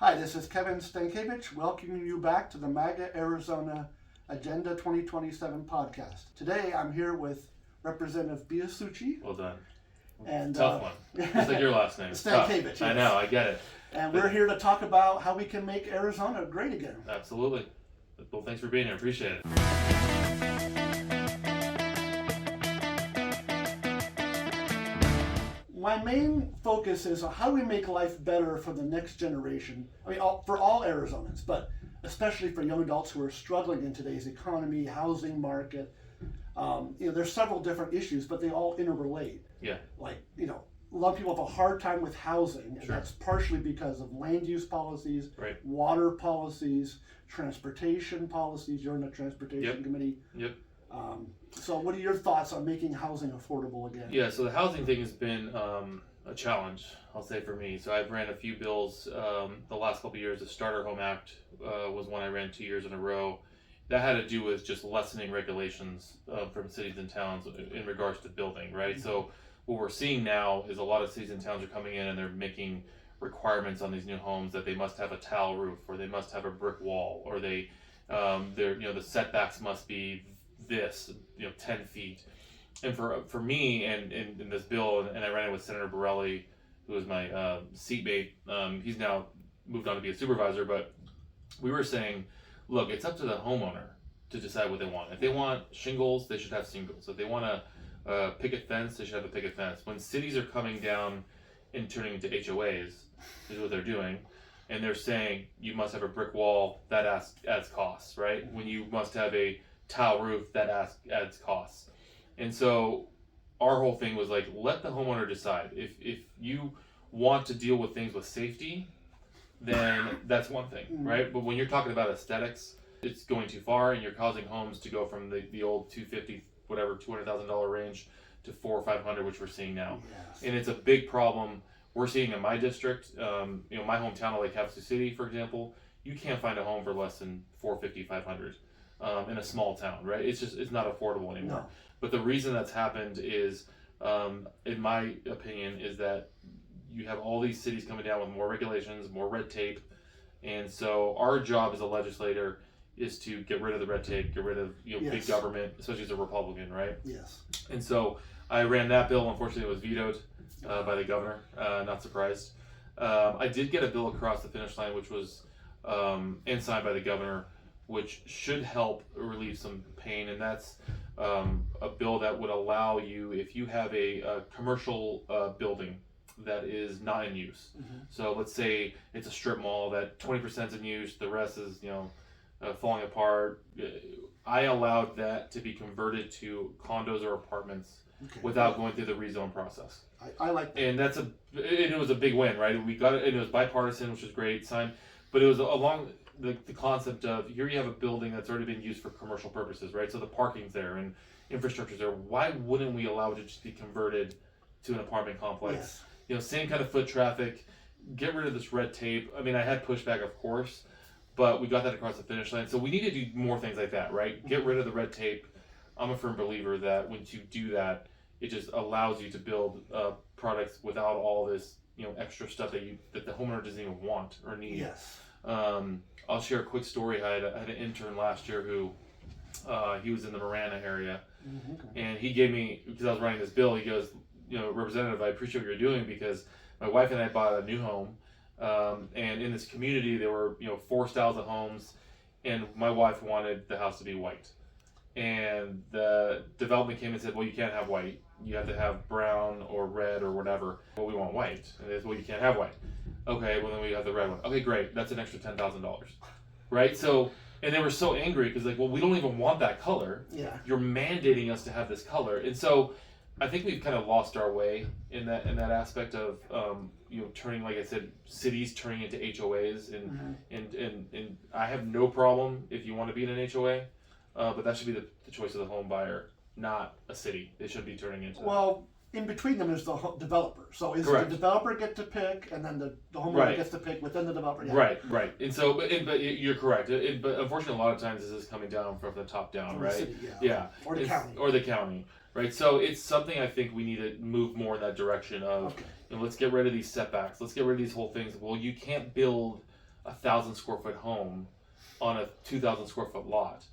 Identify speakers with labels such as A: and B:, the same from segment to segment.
A: Hi, this is Kevin Stankiewicz welcoming you back to the MAGA Arizona Agenda 2027 podcast. Today I'm here with Representative Biasiucci.
B: Well done.
A: And,
B: Tough one. Just like your last name.
A: Stankiewicz. Yes.
B: I know, I get it.
A: And we're here to talk about how we can make Arizona great again.
B: Absolutely. Well, thanks for being here. Appreciate it.
A: My main focus is on how do we make life better for the next generation. I mean, for all Arizonans, but especially for young adults who are struggling in today's economy, housing market. There's several different issues, but they all interrelate.
B: Yeah.
A: Like, a lot of people have a hard time with housing, and
B: Sure.
A: that's partially because of land use policies,
B: Right.
A: water policies, transportation policies. You're in the transportation
B: Yep.
A: committee.
B: Yep.
A: So what are your thoughts on making housing affordable again?
B: Yeah, so the housing thing has been a challenge, I'll say, for me. So I've ran a few bills the last couple of years. The Starter Home Act was one I ran 2 years in a row. That had to do with just lessening regulations from cities and towns in regards to building, right? Mm-hmm. So what we're seeing now is a lot of cities and towns are coming in and they're making requirements on these new homes that they must have a tile roof, or they must have a brick wall, or the setbacks must be this, 10 feet. And for me, and in this bill, and I ran it with Senator Borelli, who was my seatmate. He's now moved on to be a supervisor, but we were saying, look, it's up to the homeowner to decide what they want. If they want shingles, they should have shingles. If they want a picket fence, they should have a picket fence. When cities are coming down and turning into HOAs, is what they're doing, and they're saying you must have a brick wall, that adds costs, right? When you must have a tile roof, that adds costs. And so our whole thing was like, let the homeowner decide. If you want to deal with things with safety, then that's one thing, right? But when you're talking about aesthetics, it's going too far, and you're causing homes to go from the old $250,000, whatever, $200,000 range to $400,000 or $500,000, which we're seeing now. Yes. And it's a big problem we're seeing in my district. My hometown of Lake Havasu City, for example, you can't find a home for less than $450,000, $500,000 in a small town, right? It's not affordable anymore. No. But the reason that's happened is, in my opinion, is that you have all these cities coming down with more regulations, more red tape, and so our job as a legislator is to get rid of the red tape, get rid of yes. big government, especially as a Republican, right? Yes. And so I ran that bill. Unfortunately, it was vetoed by the governor. Not surprised. I did get a bill across the finish line, which was and signed by the governor, which should help relieve some pain, and that's a bill that would allow you, if you have a commercial building that is not in use. Mm-hmm. So let's say it's a strip mall that 20% is in use, the rest is falling apart. I allowed that to be converted to condos or apartments without going through the rezone process.
A: I like that.
B: And it was a big win, right? We got it, and it was bipartisan, which was great, signed, but it was along the concept of, here you have a building that's already been used for commercial purposes, right? So the parking's there and infrastructure's there. Why wouldn't we allow it to just be converted to an apartment complex? Yes. Same kind of foot traffic, get rid of this red tape. I mean, I had pushback, of course, but we got that across the finish line. So we need to do more things like that, right? Get rid of the red tape. I'm a firm believer that once you do that, it just allows you to build products without all this, extra stuff that the homeowner doesn't even want or need. Yes. I'll share a quick story. I had an intern last year who he was in the Marana area, and he gave me, because I was writing this bill, he goes, Representative, I appreciate what you're doing, because my wife and I bought a new home, and in this community there were 4 styles of homes, and my wife wanted the house to be white, and the development came and said, well, you can't have white, you have to have brown or red or whatever. Well, we want white, and they said, well, you can't have white. Okay, well then we have the red one. Okay, great, that's an extra $10,000, right? So, and they were so angry because well, we don't even want that color. Yeah. You're mandating us to have this color, and so I think we've kind of lost our way in that aspect of turning, like I said, cities turning into HOAs, and I have no problem if you want to be in an HOA, but that should be the choice of the home buyer, not a city. They should be turning into. Well,
A: in between them is the developer. So is the developer get to pick, and then the homeowner gets to pick within the developer. Yeah.
B: Right. And so, but you're correct. But unfortunately, a lot of times this is coming down from the top down, from right? The city, yeah.
A: Or the county.
B: Or the county. Right, so it's something I think we need to move more in that direction of, let's get rid of these setbacks. Let's get rid of these whole things. Well, you can't build 1,000 square foot home on a 2,000 square foot lot.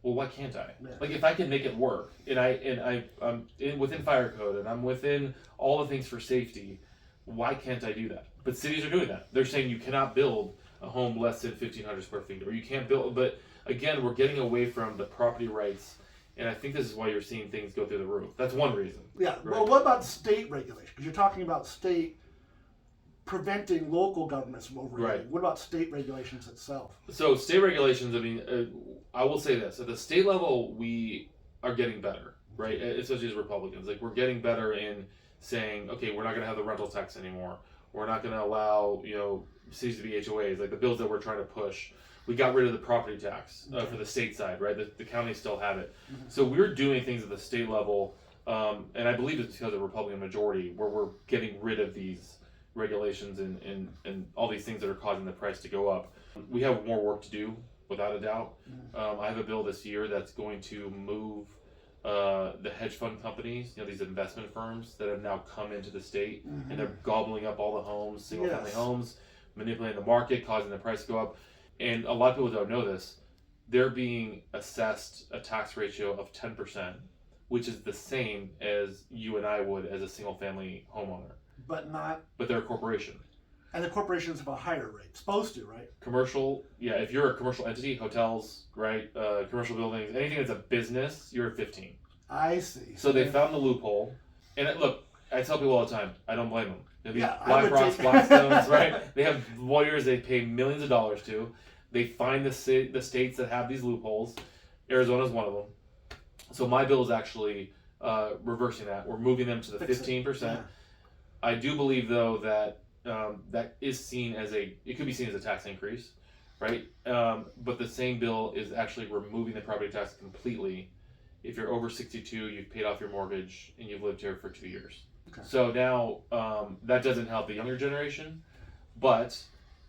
B: Well, why can't I?
A: Yeah.
B: Like, if I can make it work, and I'm within fire code, and I'm within all the things for safety, why can't I do that? But cities are doing that. They're saying you cannot build a home less than 1,500 square feet, or you can't build. But again, we're getting away from the property rights, and I think this is why you're seeing things go through the roof. That's one reason.
A: Yeah.
B: Right?
A: Well, what about state regulation? Because you're talking about state preventing local governments from overregulating.
B: Right.
A: What about state regulations itself?
B: So state regulations, I mean, I will say this: at the state level, we are getting better, right? Especially as Republicans, like, we're getting better in saying, okay, we're not going to have the rental tax anymore. We're not going to allow, cities to be HOAs, like the bills that we're trying to push. We got rid of the property tax for the state side, right? The counties still have it.
A: Mm-hmm.
B: So we're doing things at the state level, and I believe it's because of the Republican majority, where we're getting rid of these regulations and all these things that are causing the price to go up. We have more work to do, without a doubt. I have a bill this year that's going to move the hedge fund companies, these investment firms that have now come into the state, and they're gobbling up all the homes, single family homes, manipulating the market, causing the price to go up. And a lot of people don't know this. They're being assessed a tax ratio of 10%, which is the same as you and I would as a single family homeowner. But they're a corporation.
A: And the corporations have a higher rate. Supposed to, right?
B: Commercial, yeah, if you're a commercial entity, hotels, right, commercial buildings, anything that's a business, you're at 15.
A: I see.
B: So they found the loophole. And look, I tell people all the time, I don't blame them.
A: BlackRocks,
B: Blackstones, right? They have lawyers they pay millions of dollars to. They find the states that have these loopholes. Arizona's one of them. So my bill is actually reversing that. We're moving them to the 15%.
A: Yeah.
B: I do believe, though, that that is seen as it could be seen as a tax increase, right? But the same bill is actually removing the property tax completely. If you're over 62, you've paid off your mortgage, and you've lived here for 2 years. Okay. So now that doesn't help the younger generation, but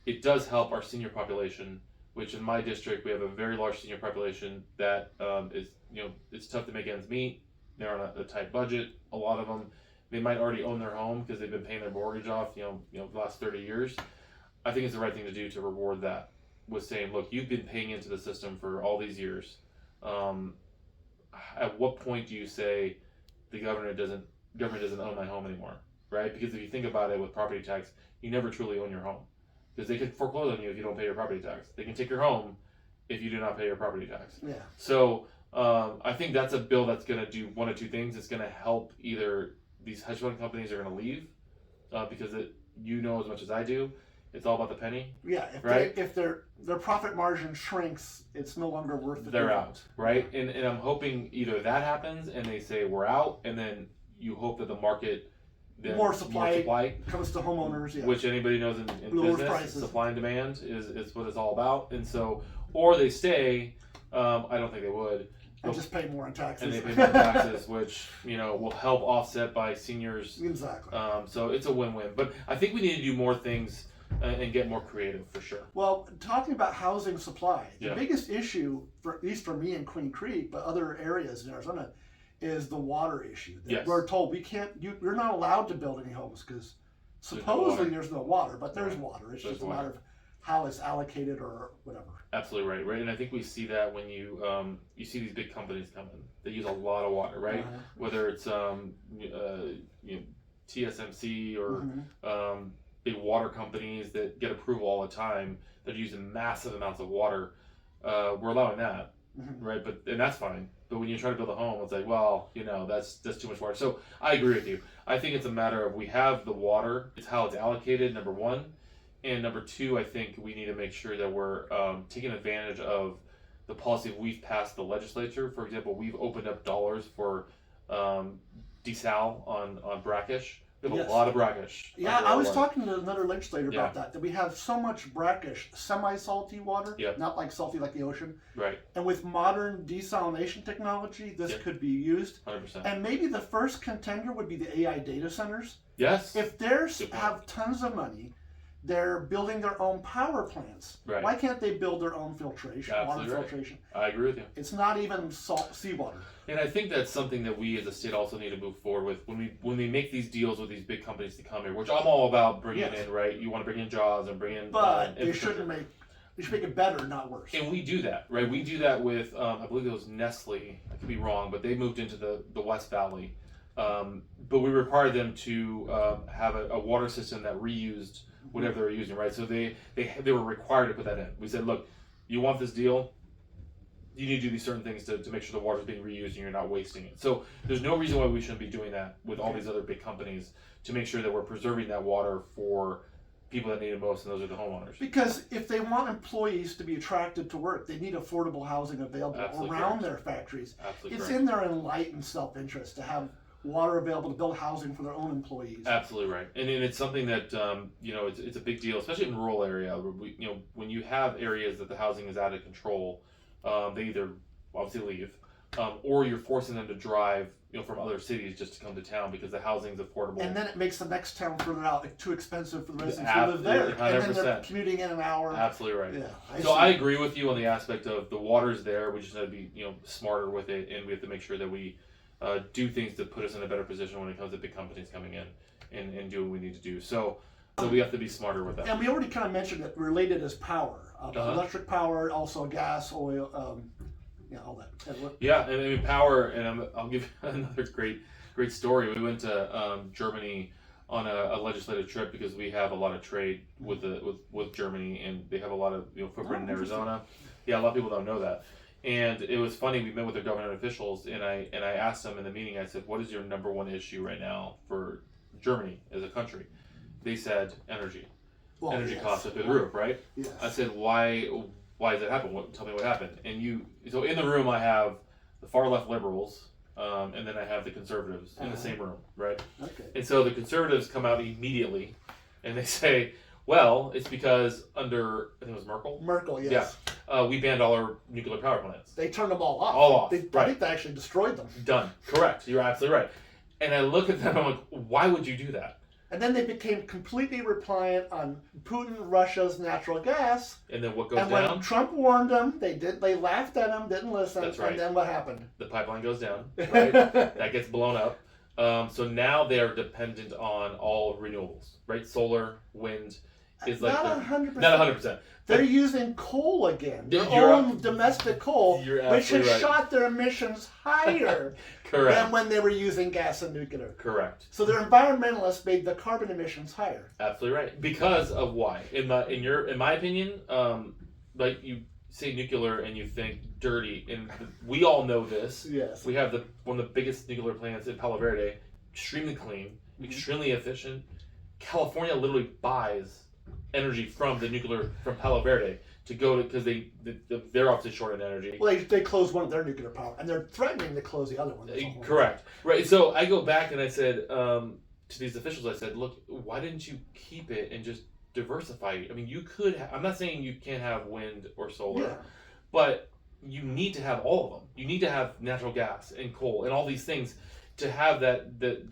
B: it does help our senior population, which in my district, we have a very large senior population that is, it's tough to make ends meet. They're on a tight budget. A lot of them, they might already own their home because they've been paying their mortgage off, the last 30 years. I think it's the right thing to do to reward that with saying, look, you've been paying into the system for all these years. At what point do you say the government doesn't own my home anymore, right? Because if you think about it with property tax, you never truly own your home because they could foreclose on you if you don't pay your property tax. They can take your home if you do not pay your property tax. Yeah. So I think that's a bill that's going to do one of two things. It's going to help either these hedge fund companies are going to leave because as much as I do, it's all about the penny. Yeah,
A: if their profit margin shrinks, it's no longer worth it.
B: They're out, right? And I'm hoping either that happens and they say we're out, and then you hope that the market
A: more supply comes to homeowners. Yeah.
B: Which anybody knows in business, prices. Supply and demand is what it's all about. And so, or they stay. I don't think they would.
A: And just pay more in taxes.
B: And they pay more in taxes, which will help offset by seniors.
A: Exactly.
B: So it's a win-win. But I think we need to do more things and get more creative for sure.
A: Well, talking about housing supply, the biggest issue, at least for me in Queen Creek, but other areas in Arizona, is the water issue.
B: Yes.
A: We're told you're not allowed to build any homes because supposedly there's no water, but there's water. It's just a matter of how it's allocated or whatever.
B: Absolutely right. And I think we see that when you see these big companies come in, they use a lot of water, right? Whether it's TSMC or big water companies that get approval all the time that are using massive amounts of water. We're allowing that, right? And that's fine. But when you try to build a home, it's like, well, that's too much water. So I agree with you. I think it's a matter of we have the water. It's how it's allocated, number one. And number two, I think we need to make sure that we're taking advantage of the policy we've passed the legislature. For example, we've opened up dollars for desal on brackish. We have a lot of brackish.
A: Yeah, I was talking to another legislator about that we have so much brackish, semi-salty water, not like salty like the ocean. Right. And with modern desalination technology, this could be used.
B: 100%.
A: And maybe the first contender would be the AI data centers.
B: Yes.
A: If they have tons of money, They're building their own power plants.
B: Right.
A: Why can't they build their own filtration,
B: Absolutely
A: water
B: right.
A: filtration?
B: I agree with you.
A: It's not even seawater.
B: And I think that's something that we as a state also need to move forward with when we make these deals with these big companies to come here, which I'm all about bringing in, right? You want to bring in jobs and bring in,
A: but they should make it better, not worse.
B: And we do that, right? We do that with, I believe it was Nestle. I could be wrong, but they moved into the West Valley. But we required them to have a water system that reused whatever they were using, right? So they were required to put that in. We said, look, you want this deal? You need to do these certain things to make sure the water's being reused and you're not wasting it. So there's no reason why we shouldn't be doing that with all these other big companies to make sure that we're preserving that water for people that need it most, and those are the homeowners.
A: Because if they want employees to be attracted to work, they need affordable housing available around their factories.
B: Absolutely
A: it's
B: correct.
A: in their enlightened self-interest to have water available to build housing for their own employees.
B: Absolutely right, and it's something that it's a big deal, especially in rural area. When you have areas that the housing is out of control, they either obviously leave, or you're forcing them to drive, from other cities just to come to town because the housing's affordable.
A: And then it makes the next town further out too expensive for the residents who live there.
B: 100%.
A: And then they're commuting in an hour.
B: Absolutely right.
A: Yeah.
B: I agree with you on the aspect of the water's there. We just have to be smarter with it, and we have to make sure that we do things to put us in a better position when it comes to big companies coming in and do what we need to do. So we have to be smarter with that.
A: And we already kind of mentioned it related as power, electric power, also gas, oil, all that.
B: Yeah, and I mean power, and I'll give you another great story. We went to Germany on a legislative trip because we have a lot of trade with Germany, and they have a lot of footprint in Arizona. Yeah, a lot of people don't know that. And it was funny. We met with their government officials, and I asked them in the meeting. I said, "What is your number one issue right now for Germany as a country?" They said, "Energy. Energy costs up through the roof, right?"
A: Yes.
B: I said, "Why does that happen? Tell me what happened." And so in the room I have the far left liberals, and then I have the conservatives in the same room, right?
A: Okay.
B: And so the conservatives come out immediately, and they say, "Well, it's because under, I think it was Merkel."
A: Merkel, yes.
B: Yeah, we banned all our nuclear power plants.
A: They turned them all off.
B: All off.
A: I
B: right.
A: think they actually destroyed them.
B: Done. Correct. You're absolutely right. And I look at them, I'm like, why would you do that?
A: And then they became completely reliant on Putin, Russia's natural gas.
B: And then what goes
A: down?
B: down?
A: And when Trump warned them, they laughed at him, didn't listen.
B: That's right.
A: And then what happened?
B: The pipeline goes down, right? That gets blown up. So now they're dependent on all renewables, right? Solar, wind is like
A: not 100%.
B: Not 100%.
A: They're using coal again. Their
B: You're
A: own domestic coal, which has
B: right.
A: shot their emissions higher
B: Correct.
A: than when they were using gas and nuclear.
B: Correct.
A: So their environmentalists made the carbon emissions higher.
B: Absolutely right. Because of why? In my opinion, like you say nuclear and you think dirty, and we all know this.
A: Yes.
B: We have one of the biggest nuclear plants in Palo Verde, extremely clean, extremely efficient. California literally buys energy from Palo Verde to go to, because they're obviously short on energy.
A: Well, they closed one of their nuclear power, and they're threatening to close the other one.
B: Correct. Right. So I go back and I said to these officials, I said, look, why didn't you keep it and just diversify? I mean, you could. I'm not saying you can't have wind or solar, but you need to have all of them. You need to have natural gas and coal and all these things to have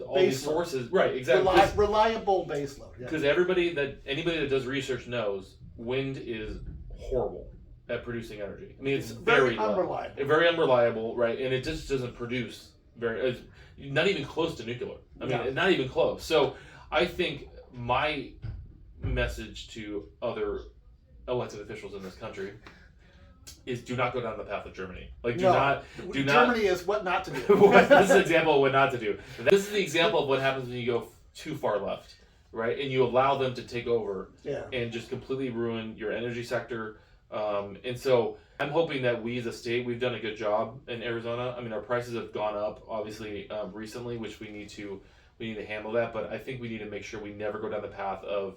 B: all these sources. Right. Exactly.
A: Reliable baseload.
B: Because anybody that does research knows wind is horrible at producing energy. I mean, it's very
A: unreliable.
B: Very unreliable, right? And it just doesn't produce not even close to nuclear. I mean, not even close. So I think my message to other elected officials in this country is do not go down the path of Germany. Like,
A: Germany is what not to do.
B: This is an example of what not to do. This is the example of what happens when you go too far left, right? And you allow them to take over and just completely ruin your energy sector. And so I'm hoping that we as a state, we've done a good job in Arizona. I mean, our prices have gone up, obviously, recently, which we need to handle that. But I think we need to make sure we never go down the path of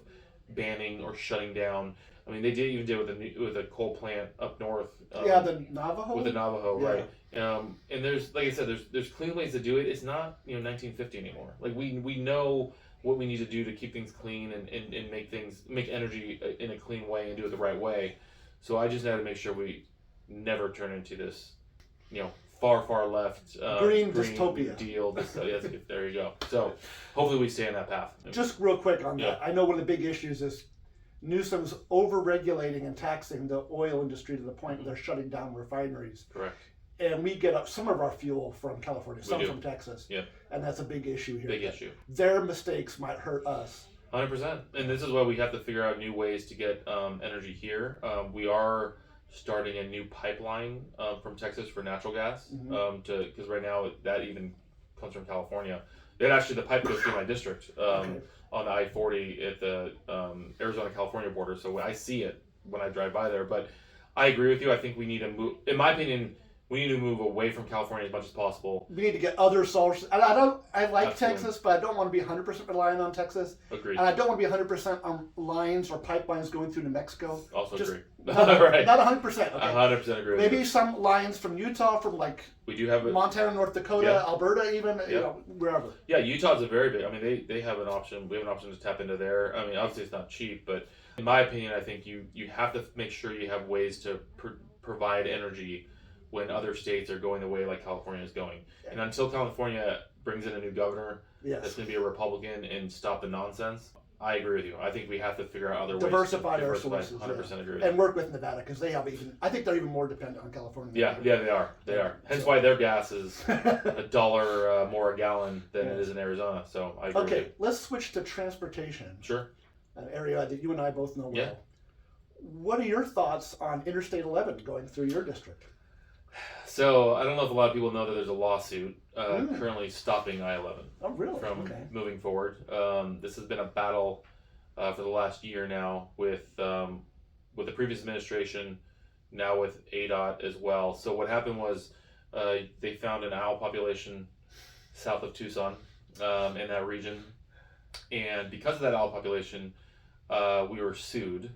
B: banning or shutting down. I mean, they even did with a coal plant up north.
A: The Navajo.
B: With the Navajo, right? And there's, like I said, there's clean ways to do it. It's not 1950 anymore. Like we know what we need to do to keep things clean and make energy in a clean way and do it the right way. So I just had to make sure we never turn into this, far left
A: green dystopia
B: deal. There you go. So hopefully we stay on that path.
A: Just real quick on that, I know one of the big issues is Newsom's over-regulating and taxing the oil industry to the point where they're shutting down refineries.
B: Correct.
A: And we get some of our fuel from California, some from Texas.
B: Yeah.
A: And that's a big issue here.
B: Big issue.
A: Their mistakes might hurt us.
B: 100%. And this is why we have to figure out new ways to get energy here. We are starting a new pipeline from Texas for natural gas, because right now that even comes from California. It actually, the pipe goes through my district on the I-40 at the Arizona-California border. So I see it when I drive by there. But I agree with you. I think we need to move, in my opinion, we need to move away from California as much as possible.
A: We need to get other sources. And I like
B: Absolutely.
A: Texas, but I don't want to be 100% reliant on Texas.
B: Agreed.
A: And I don't want to be 100% on lines or pipelines going through New Mexico.
B: Also agree.
A: Right. Not 100%. Okay.
B: 100% agree with
A: Maybe
B: you.
A: some lines from Utah, from like
B: We do have
A: Montana, North Dakota, Alberta, even, wherever.
B: Yeah, Utah's a very big. I mean, they have an option. We have an option to tap into there. I mean, obviously it's not cheap, but in my opinion, I think you have to make sure you have ways to provide energy when other states are going the way like California is going. And until California brings in a new governor that's going to be a Republican and stop the nonsense, I agree with you. I think we have to figure out other ways to
A: diversify our sources.
B: 100% agree with
A: and
B: you.
A: work with Nevada, because they have I think they're even more dependent on California.
B: Yeah, they are. Hence why their gas is $1 more a gallon than it is in Arizona. So I agree with you.
A: Let's switch to transportation.
B: Sure.
A: An area that you and I both know well.
B: Yeah.
A: What are your thoughts on Interstate 11 going through your district?
B: So I don't know if a lot of people know that there's a lawsuit currently stopping I-11 from moving forward. This has been a battle for the last year now with the previous administration, now with ADOT as well. So what happened was they found an owl population south of Tucson in that region, and because of that owl population, we were sued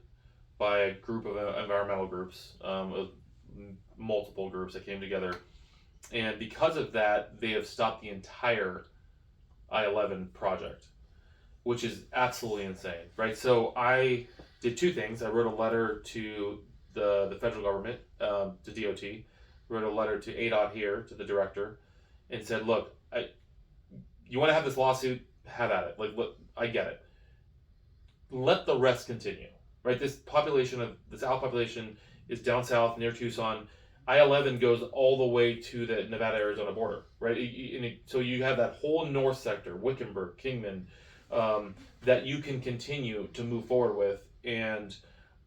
B: by a group of environmental groups. Multiple groups that came together, and because of that, they have stopped the entire I-11 project, which is absolutely insane, right? So I did two things. I wrote a letter to the federal government, to DOT, wrote a letter to ADOT here, to the director, and said, look, you want to have this lawsuit, have at it. Like, look, I get it. Let the rest continue, right? This owl population is down south near Tucson. I-11 goes all the way to the Nevada-Arizona border, right? So you have that whole north sector, Wickenburg, Kingman, that you can continue to move forward with, and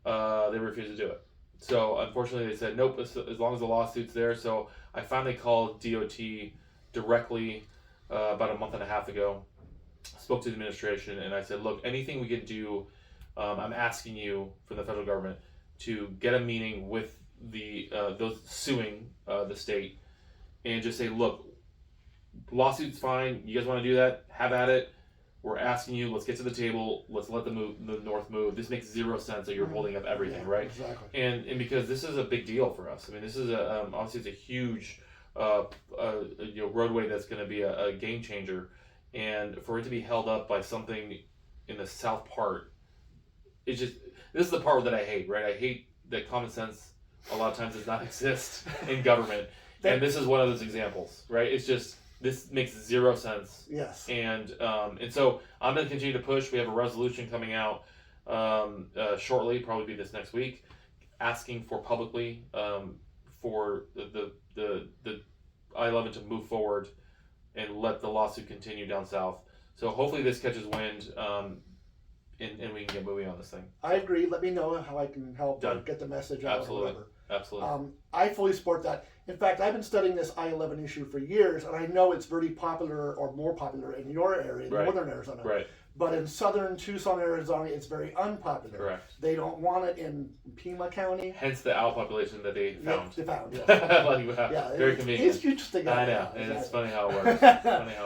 B: they refuse to do it. So unfortunately, they said, nope, as long as the lawsuit's there. So I finally called DOT directly about a month and a half ago, spoke to the administration, and I said, look, anything we can do, I'm asking you from the federal government to get a meeting with those suing the state and just say, look, lawsuit's fine. You guys want to do that? Have at it. We're asking you. Let's get to the table. Let's let the North move. This makes zero sense that you're holding up everything, right?
A: Exactly.
B: And because this is a big deal for us. I mean, this is obviously it's a huge roadway that's going to be a game changer, and for it to be held up by something in the south part, it's just, this is the part that I hate, right? I hate that common sense a lot of times does not exist in government, and this is one of those examples, right? It's just, this makes zero sense.
A: Yes.
B: And so I'm going to continue to push. We have a resolution coming out shortly, probably be this next week, asking for publicly for the I-11 to move forward and let the lawsuit continue down south. So hopefully this catches wind. And we can get moving on this thing.
A: I agree. Let me know how I can help get the message out.
B: Absolutely. Absolutely.
A: I fully support that. In fact, I've been studying this I-11 issue for years, and I know it's very popular, or more popular in your area, northern Arizona.
B: Right.
A: But in southern Tucson, Arizona, it's very unpopular.
B: Correct.
A: They don't want it in Pima County.
B: Hence the owl population that they found.
A: They found, yes.
B: Very convenient.
A: It's interesting.
B: I know, and it's funny how it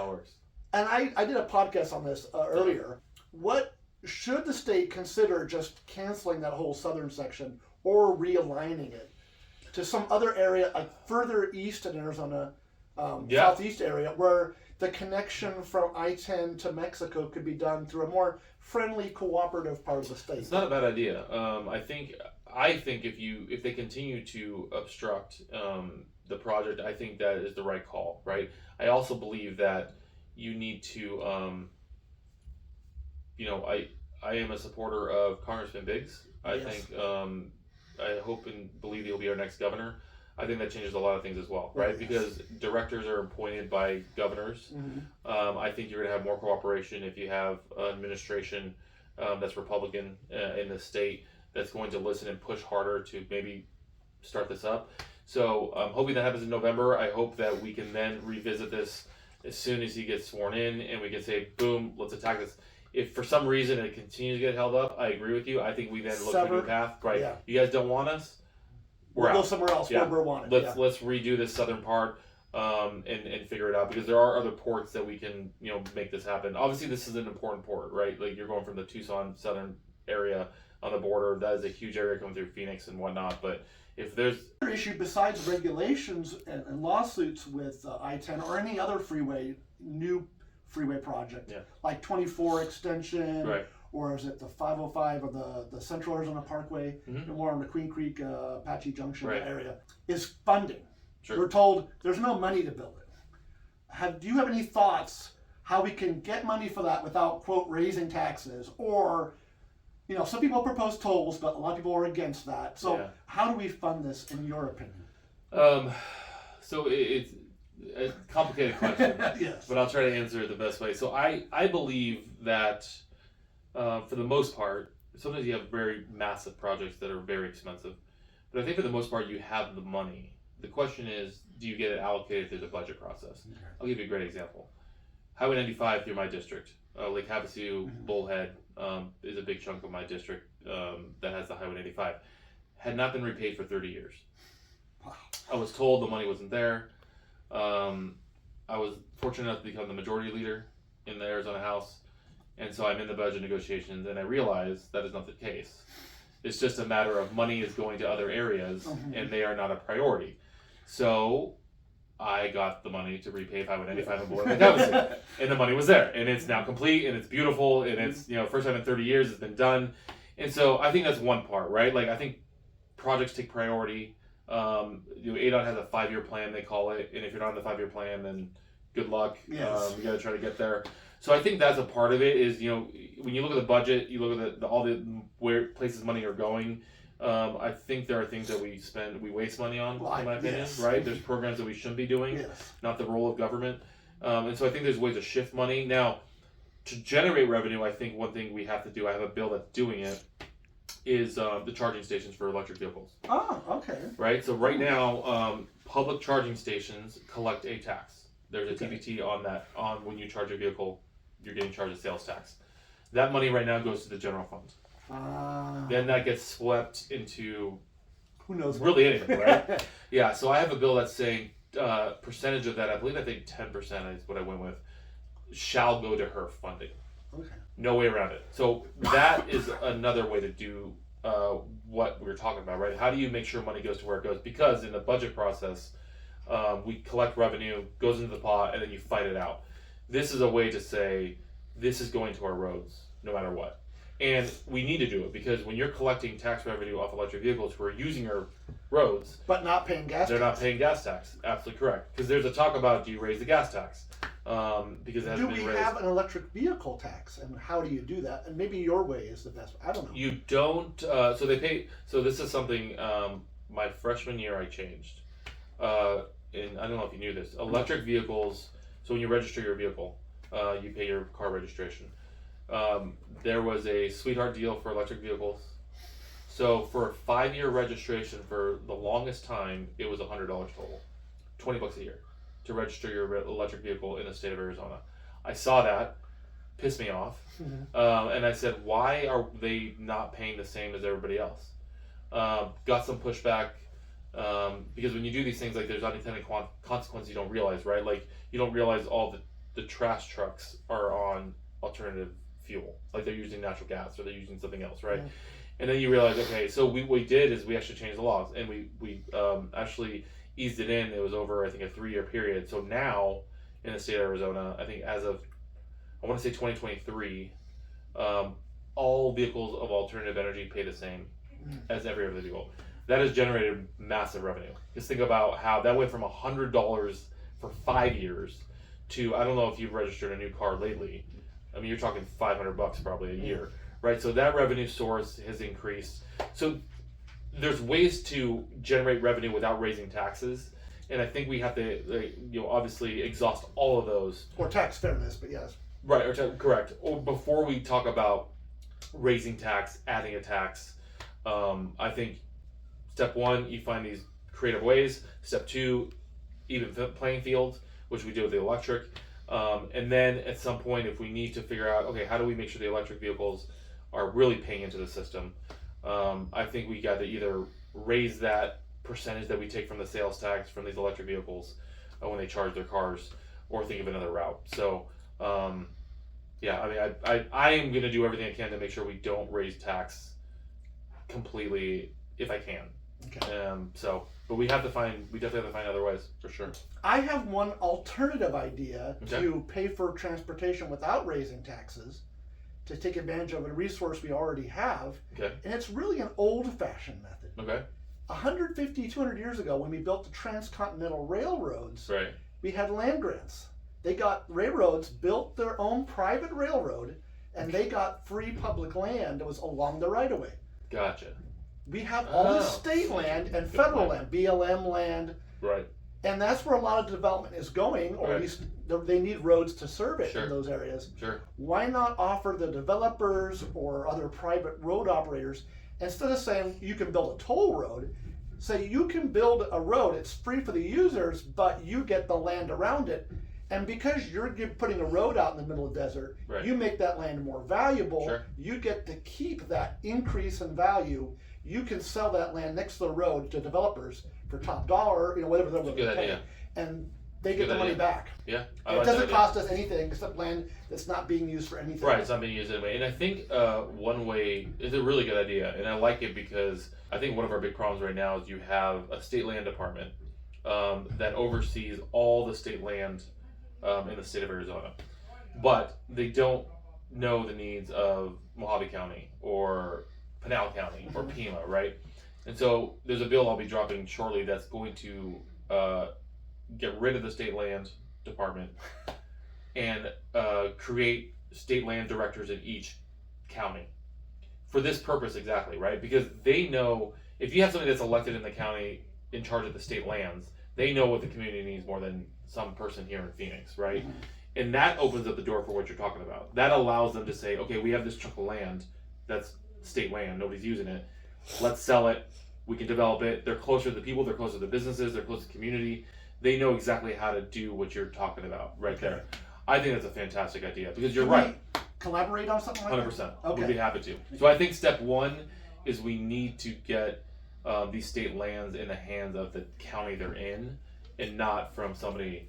B: works.
A: And I did a podcast on this earlier. What should the state consider just canceling that whole southern section or realigning it to some other area, like further east in Arizona, southeast area, where the connection from I-10 to Mexico could be done through a more friendly, cooperative part of the state?
B: It's not a bad idea. I think if they continue to obstruct the project, I think that is the right call, right? I also believe that you need to, I am a supporter of Congressman Biggs. I
A: Yes.
B: think I hope and believe he'll be our next governor. I think that changes a lot of things as well, right?
A: Yes.
B: Because directors are appointed by governors. I think you're going to have more cooperation if you have an administration that's Republican in the state that's going to listen and push harder to maybe start this up. So I'm hoping that happens in November. I hope that we can then revisit this as soon as he gets sworn in, and we can say, boom, let's attack this. If for some reason it continues to get held up, I agree with you. I think we then look for a new path. Right?
A: Yeah.
B: You guys don't want us?
A: We'll go somewhere else where we're wanted.
B: Let's redo this southern part and figure it out, because there are other ports that we can make this happen. Obviously, this is an important port, right? Like, you're going from the Tucson southern area on the border. That is a huge area coming through Phoenix and whatnot. But if there's
A: another issue besides regulations and lawsuits with I-10 or any other new freeway project, like 24 extension,
B: right.
A: Or is it the 505 or the Central Arizona Parkway, more on the Queen Creek, Apache Junction area, is funding.
B: Sure.
A: We're told there's no money to build it. Do you have any thoughts how we can get money for that without, quote, raising taxes? Or, some people propose tolls, but a lot of people are against that. So how do we fund this, in your opinion?
B: So it's a complicated question,
A: yes.
B: But I'll try to answer it the best way. So I believe that for the most part, sometimes you have very massive projects that are very expensive, but I think for the most part you have the money. The question is, do you get it allocated through the budget process? Okay. I'll give you a great example. Highway 95 through my district, Lake Havasu, Bullhead is a big chunk of my district that has the Highway 95. Had not been repaid for 30 years.
A: Wow.
B: I was told the money wasn't there. I was fortunate enough to become the majority leader in the Arizona House, and so I'm in the budget negotiations, and I realize that is not the case. It's just a matter of money is going to other areas, and they are not a priority. So I got the money to repave Highway 95 and Bullhead, Lake Havasu, and the money was there, and it's now complete, and it's beautiful, and it's first time in 30 years it's been done, and so I think that's one part, right? Like, I think projects take priority. ADOT has a 5-year plan, they call it, and if you're not in the 5-year plan, then good luck.
A: Yes.
B: You got to try to get there. So I think that's a part of it. Is when you look at the budget, you look at all the where places money are going. I think there are things that we waste money on, in my opinion. Right? There's programs that we shouldn't be doing.
A: Yes.
B: Not the role of government. And so I think there's ways to shift money. Now, to generate revenue, I think one thing we have to do, I have a bill that's doing it, is the charging stations for electric vehicles.
A: Oh, okay.
B: Right? So right now, public charging stations collect a tax. There's a TBT on that. On when you charge a vehicle, you're getting charged a sales tax. That money right now goes to the general fund. Then that gets swept into
A: who knows
B: really anything, right? Yeah. So I have a bill that's saying percentage of that. I think 10% is what I went with. Shall go to her funding.
A: Okay.
B: No way around it. So that is another way to do what we were talking about, right? How do you make sure money goes to where it goes? Because in the budget process, we collect revenue, goes into the pot, and then you fight it out. This is a way to say, this is going to our roads, no matter what. And we need to do it, because when you're collecting tax revenue off electric vehicles who are using our roads,
A: but not paying gas
B: they're not paying gas tax. Absolutely correct. Because there's a talk about, do you raise the gas tax? Because it hasn't been raised.
A: Do we have an electric vehicle tax, and how do you do that? And maybe your way is the best. I don't know.
B: You don't. So they pay. So this is something. My freshman year, I changed. And I don't know if you knew this. Electric vehicles. So when you register your vehicle, you pay your car registration. There was a sweetheart deal for electric vehicles. So for a 5-year registration, for the longest time, it was $100 total, $20 a year, to register your electric vehicle in the state of Arizona. I saw that, pissed me off, and I said, why are they not paying the same as everybody else? Got some pushback, because when you do these things, like, there's unintended consequences you don't realize, right? Like, you don't realize all the trash trucks are on alternative fuel, like they're using natural gas or they're using something else, right? Yeah. And then you realize, okay, so what we did is we actually changed the laws, and we actually eased it in. It was over, I think, a 3-year period. So now in the state of Arizona, I think as of, I want to say 2023, all vehicles of alternative energy pay the same as every other vehicle. That has generated massive revenue. Just think about how that went from $100 for 5 years to, I don't know if you've registered a new car lately. I mean, you're talking $500 probably a year, right? So that revenue source has increased. So there's ways to generate revenue without raising taxes, and I think we have to, obviously exhaust all of those.
A: Or tax fairness, but yes.
B: Right, correct. Or before we talk about raising tax, adding a tax, I think step one, you find these creative ways. Step two, even playing fields, which we do with the electric. And then at some point, if we need to figure out, okay, how do we make sure the electric vehicles are really paying into the system? I think we got to either raise that percentage that we take from the sales tax from these electric vehicles when they charge their cars, or think of another route. So, yeah, I mean, I am going to do everything I can to make sure we don't raise tax completely if I can.
A: Okay.
B: But we definitely have to find other ways, for sure.
A: I have one alternative idea
B: Okay.
A: to pay for transportation without raising taxes, to take advantage of a resource we already have.
B: Okay.
A: And it's really an old-fashioned method.
B: Okay.
A: 150, 200 years ago, when we built the transcontinental railroads,
B: Right.
A: we had land grants. Railroads built their own private railroad, and they got free public land that was along the right-of-way.
B: Gotcha.
A: We have all this
B: Oh.
A: state land and
B: Good
A: federal
B: point.
A: land, BLM land,
B: Right.
A: and that's where a lot of development is going, or
B: Right.
A: at least they need roads to serve it
B: Sure.
A: in those areas.
B: Sure.
A: Why not offer the developers or other private road operators, instead of saying you can build a toll road, say you can build a road, it's free for the users, but you get the land around it. And because you're putting a road out in the middle of the desert,
B: Right.
A: you make that land more valuable.
B: Sure.
A: You get to keep that increase in value. You can sell that land next to the road to developers for top dollar, whatever they're willing to
B: Good
A: pay.
B: idea.
A: And they get
B: Good
A: the money
B: idea.
A: back.
B: Yeah. I
A: And it
B: like that
A: doesn't
B: idea.
A: cost us anything except land that's not being used for anything.
B: Right, it's not being used anyway. And I think one way is a really good idea, and I like it because I think one of our big problems right now is you have a state land department that oversees all the state land in the state of Arizona, but they don't know the needs of Mojave County or Pinal County or Pima, right? And so there's a bill I'll be dropping shortly that's going to get rid of the state land department and create state land directors in each county for this purpose exactly, right? Because they know if you have somebody that's elected in the county in charge of the state lands, they know what the community needs more than some person here in Phoenix, right?
A: Mhm.
B: And that opens up the door for what you're talking about. That allows them to say, okay, we have this chunk of land that's state land, nobody's using it. Let's sell it. We can develop it. They're closer to the people, they're closer to the businesses, they're closer to the community. They know exactly how to do what you're talking about right there. I think that's a fantastic idea because you're
A: Can
B: right.
A: we collaborate on something like
B: 100%.
A: that? Okay.
B: We'd be happy to. So I think step one is we need to get these state lands in the hands of the county they're in and not from somebody.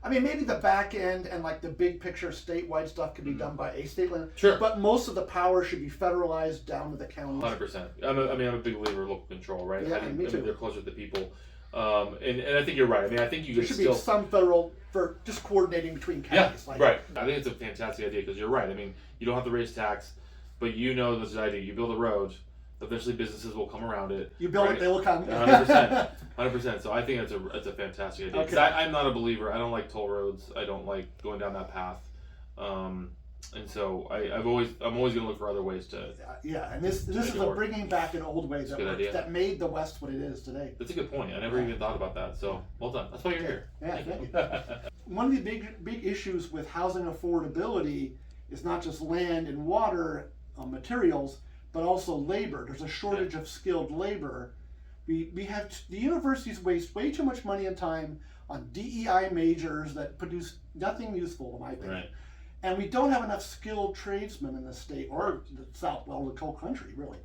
A: I mean, maybe the back end and like the big picture statewide stuff could be done by a state land.
B: Sure.
A: But most of the power should be federalized down to the counties.
B: 100%. I'm a big believer in local control, right?
A: Yeah, me too.
B: They're closer to the people. And I think you're right. I mean, I think you
A: There
B: could
A: should
B: still.
A: be some federal for just coordinating between
B: Yeah,
A: counties.
B: right. I think it's a fantastic idea because you're right. I mean, you don't have to raise tax, but you know this idea. You build a road, eventually businesses will come around it.
A: You build
B: right?
A: it, they will come.
B: 100%. 100%. So I think it's a fantastic idea. 'Cause
A: Okay.
B: I'm not a believer. I don't like toll roads. I don't like going down that path. And so I'm always going to look for other ways to.
A: Yeah, and this
B: make
A: is
B: it
A: a
B: work.
A: bringing back an old way
B: Good idea.
A: that made the West what it is today.
B: That's a good point. I never even thought about that. So well done. That's why you're here.
A: Yeah, thank you. One of the big issues with housing affordability is not just land and water materials, but also labor. There's a shortage of skilled labor. We have the universities waste way too much money and time on DEI majors that produce nothing useful, in my opinion.
B: Right.
A: And we don't have enough skilled tradesmen in the state or the South, well, the whole country, really.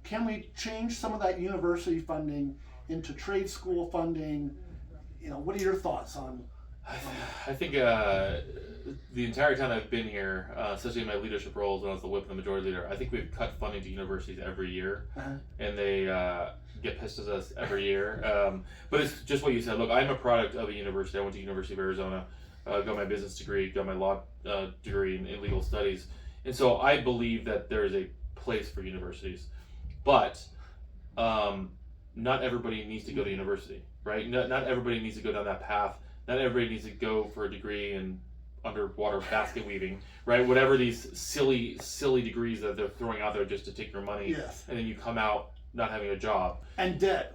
A: Can we change some of that university funding into trade school funding? What are your thoughts on?
B: I think the entire time I've been here, especially in my leadership roles when I was the whip and the majority leader, I think we've cut funding to universities every year, and they get pissed at us every year. But it's just what you said. Look, I'm a product of a university. I went to University of Arizona, got my business degree, got my law degree in legal studies, and so I believe that there is a place for universities, but not everybody needs to go to university, right? Not everybody needs to go down that path. Not everybody needs to go for a degree in underwater basket weaving, right? Whatever these silly degrees that they're throwing out there just to take your money,
A: Yes.
B: and then you come out not having a job
A: And debt.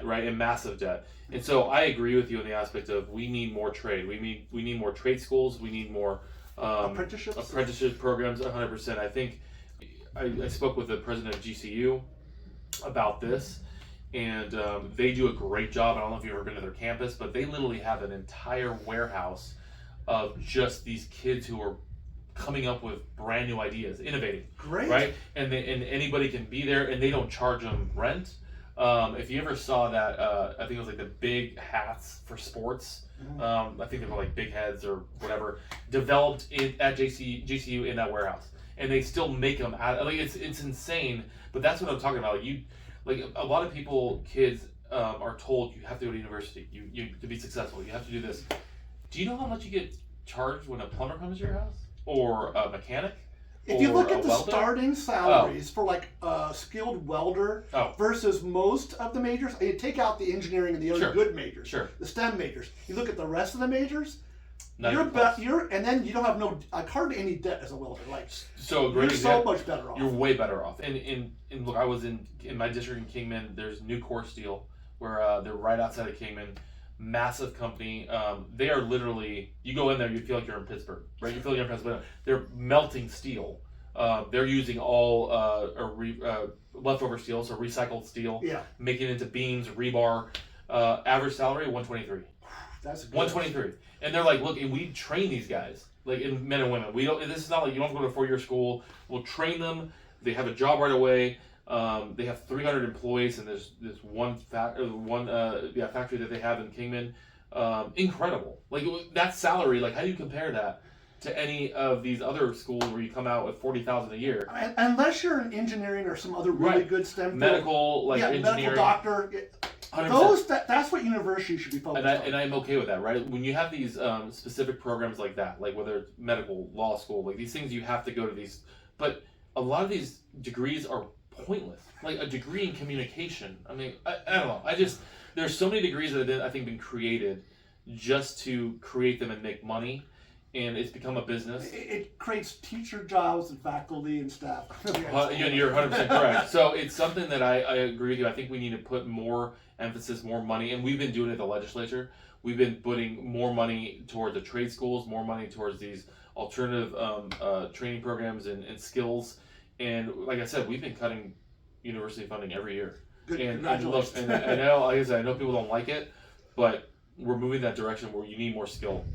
B: right? And massive debt. And so I agree with you in the aspect of we need more trade. We need more trade schools. We need more apprenticeship programs. 100%. I think I spoke with the president of GCU about this, and they do a great job. I don't know if you've ever been to their campus, but they literally have an entire warehouse of just these kids who are coming up with brand new ideas, innovating.
A: Great.
B: Right? And anybody can be there, and they don't charge them rent. If you ever saw that, I think it was like the big hats for sports. I think they were like big heads or whatever, developed at GCU in that warehouse, and they still make them out. Like it's insane. But that's what I'm talking about. Like a lot of kids are told you have to go to university. You to be successful, you have to do this. Do you know how much you get charged when a plumber comes to your house, or a mechanic?
A: If you look at the starting salaries for like a skilled welder versus most of the majors, you take out the engineering and the other good majors, the STEM majors. You look at the rest of the majors, and then you don't have hardly any debt as a welder. Like you're so much better off.
B: You're way better off. And look, I was in my district in Kingman. There's New Core Steel, where they're right outside of Kingman. Massive company. They are literally, you go in there, you feel like you're in Pittsburgh, right? You feel like you're in Pennsylvania. They're melting steel. They're using all leftover steel, so recycled steel, making it into beams, rebar. Average salary $123.
A: That's good.
B: $123, and they're like, look, and we train these guys, like in men and women. We don't. This is not like you don't have to go to a 4-year school. We'll train them. They have a job right away. They have 300 employees, and there's this one factory that they have in Kingman. Incredible. Like that salary. Like how do you compare that to any of these other schools where you come out with $40,000 a year?
A: Unless you're in engineering or some other really good STEM field.
B: Medical, engineering,
A: medical doctor.
B: 100%.
A: That's what universities should be focused on.
B: And I'm okay with that, right? When you have these specific programs like that, like whether it's medical, law school, like these things, you have to go to these. But a lot of these degrees are pointless. Like a degree in communication. I mean, I don't know. There's so many degrees that have I think been created just to create them and make money, and it's become a business.
A: It creates teacher jobs and faculty and staff.
B: You're 100% correct. So it's something that I agree with you. I think we need to put more emphasis, more money, and we've been doing it at the legislature. We've been putting more money towards the trade schools, more money towards these alternative training programs and skills. And like I said, we've been cutting university funding every year.
A: Good.
B: And
A: Congratulations.
B: And I know, like I said, I know people don't like it, but we're moving that direction where you need more skill.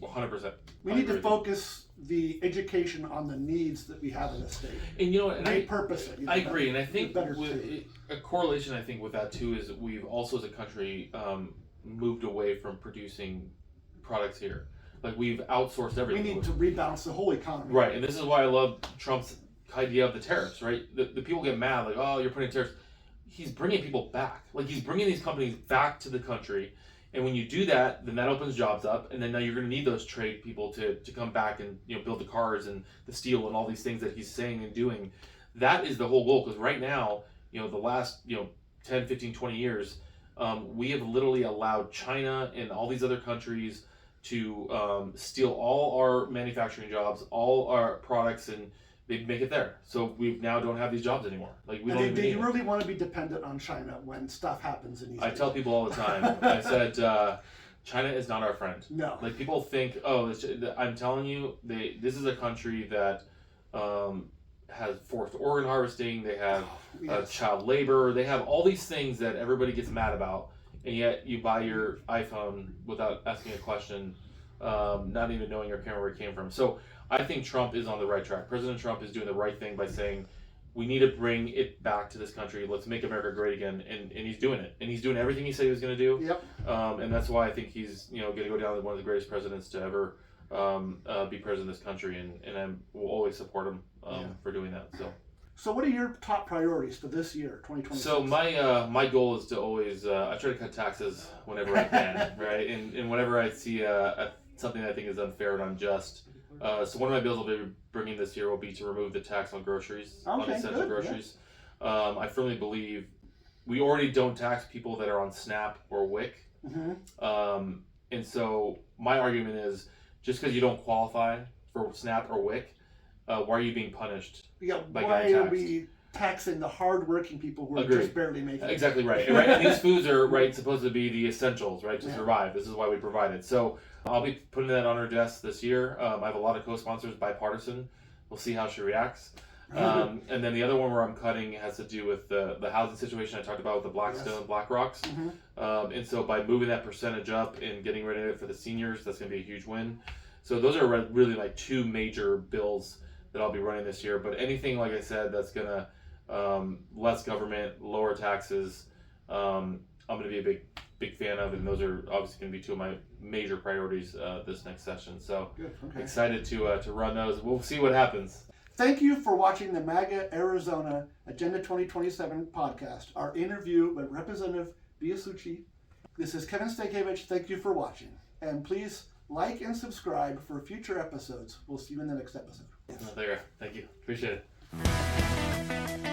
B: 100%.
A: We need to focus the education on the needs that we have in the state.
B: And you know what? And
A: repurpose it.
B: I agree, and I think
A: a
B: correlation I think with that too is we've also as a country moved away from producing products here. Like we've outsourced everything.
A: We need to rebalance the whole economy.
B: Right, and this is why I love Trump's idea of the tariffs, right? The people get mad, like, oh, you're putting tariffs. He's bringing people back. Like he's bringing these companies back to the country. And when you do that, then that opens jobs up, and then now you're going to need those trade people to come back and build the cars and the steel and all these things that he's saying and doing. That is the whole goal, because right now, the last 10, 15, 20 years, we have literally allowed China and all these other countries to steal all our manufacturing jobs, all our products, and they make it there. So we now don't have these jobs anymore. Like we don't even need
A: really want to be dependent on China when stuff happens in these
B: I tell people all the time. I said China is not our friend.
A: No.
B: Like people think, I'm telling you, this is a country that has forced organ harvesting. They have child labor. They have all these things that everybody gets mad about, and yet you buy your iPhone without asking a question, not even knowing your camera where it came from. So I think Trump is on the right track. President Trump is doing the right thing by saying we need to bring it back to this country. Let's make America great again, and he's doing it. And he's doing everything he said he was going to do. Yep. And that's why I think he's going to go down as one of the greatest presidents to ever be president of this country. And I will always support him for doing that.
A: So what are your top priorities for this year, 2026?
B: So my goal is to always I try to cut taxes whenever I can, right? And whenever I see something I think is unfair and unjust. So one of my bills I'll be bringing this year will be to remove the tax on groceries, on essential groceries. Yeah. I firmly believe we already don't tax people that are on SNAP or WIC. Mm-hmm. And so my argument is just because you don't qualify for SNAP or WIC, why are you being punished?
A: Yeah,
B: by
A: why
B: getting
A: are
B: taxed?
A: we taxing the hard-working people who are
B: Agreed.
A: just barely making it?
B: Exactly right. And these foods are supposed to be the essentials, right, to
A: Yeah.
B: survive. This is why we provide it. So I'll be putting that on her desk this year. I have a lot of co-sponsors, bipartisan. We'll see how she reacts. And then the other one where I'm cutting has to do with the housing situation I talked about with the Blackstone, BlackRocks. And so by moving that percentage up and getting rid of it for the seniors, that's going to be a huge win. So those are really like two major bills that I'll be running this year. But anything, like I said, that's going to less government, lower taxes, I'm going to be a big fan of, and those are obviously going to be two of my major priorities this next session. So
A: Good, okay.
B: excited to run those. We'll see what happens.
A: Thank you for watching the MAGA Arizona Agenda 2027 podcast, our interview with Representative Biasiucci. This is Kevin Stankiewicz. Thank you for watching. And please like and subscribe for future episodes. We'll see you in the next episode.
B: There you go. Thank you. Appreciate it.